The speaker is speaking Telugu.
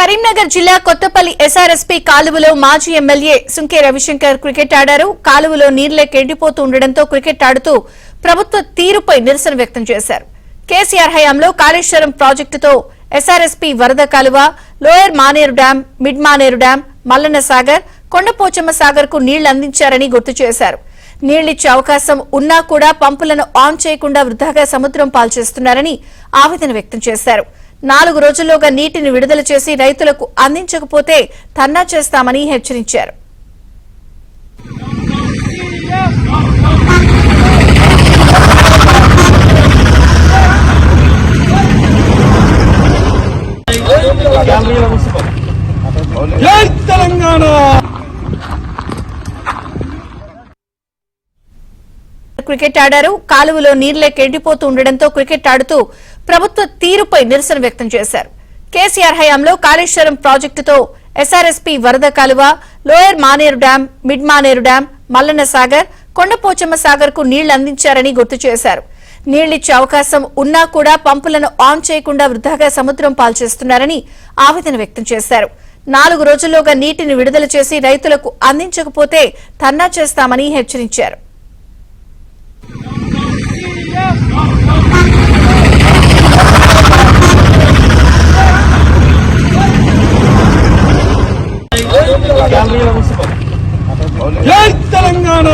కరీంనగర్ జిల్లా కొత్తపల్లి ఎస్ఆర్ఎస్పీ కాలువలో మాజీ ఎమ్మెల్యే సుంకే రవిశంకర్ క్రికెట్ ఆడారు. కాలువలో నీళ్లే ఎండిపోతూ ఉండడంతో క్రికెట్ ఆడుతూ ప్రభుత్వ తీరుపై నిరసన వ్యక్తం చేశారు. కేసీఆర్ హయాంలో కాళేశ్వరం ప్రాజెక్టుతో ఎస్ఆర్ఎస్పీ వరద కాలువ, lower Maneru dam, mid Maneru dam, Mallanna Sagar, Kondapochamma Sagar కు నీళ్లు అందించారని గుర్తు చేశారు. నీళ్లిచ్చే అవకాశం ఉన్నా కూడా పంపులను ఆన్ చేయకుండా వృధాగా సముద్రం పాల్చేస్తున్నారని ఆవేదన వ్యక్తం చేశారు. 4 రోజుల్లోగా నీటిని విడుదల చేసి రైతులకు అందించకపోతే ధర్నా చేస్తామని హెచ్చరించారు. క్రికెట్ ఆడారు. కాలువలో నీళ్లే ఎండిపోతూ ఉండడంతో క్రికెట్ ఆడుతూ ప్రభుత్వ తీరుపై నిరసన వ్యక్తం చేశారు. కేసీఆర్ హయాంలో కాళేశ్వరం ప్రాజెక్టుతో ఎస్ఆర్ఎస్పీ వరద కాలువ, lower Maneru dam, mid Maneru dam, Mallanna Sagar, Kondapochamma Sagar కు నీళ్లు అందించారని గుర్తు చేశారు. నీళ్లిచ్చే అవకాశం ఉన్నా కూడా పంపులను ఆన్ చేయకుండా వృధాగా సముద్రం పాల్చేస్తున్నారని ఆవేదన వ్యక్తం చేశారు. 4 రోజుల్లోగా నీటిని విడుదల చేసి రైతులకు అందించకపోతే ధర్నా చేస్తామని హెచ్చరించారు. జై తెలంగాణ.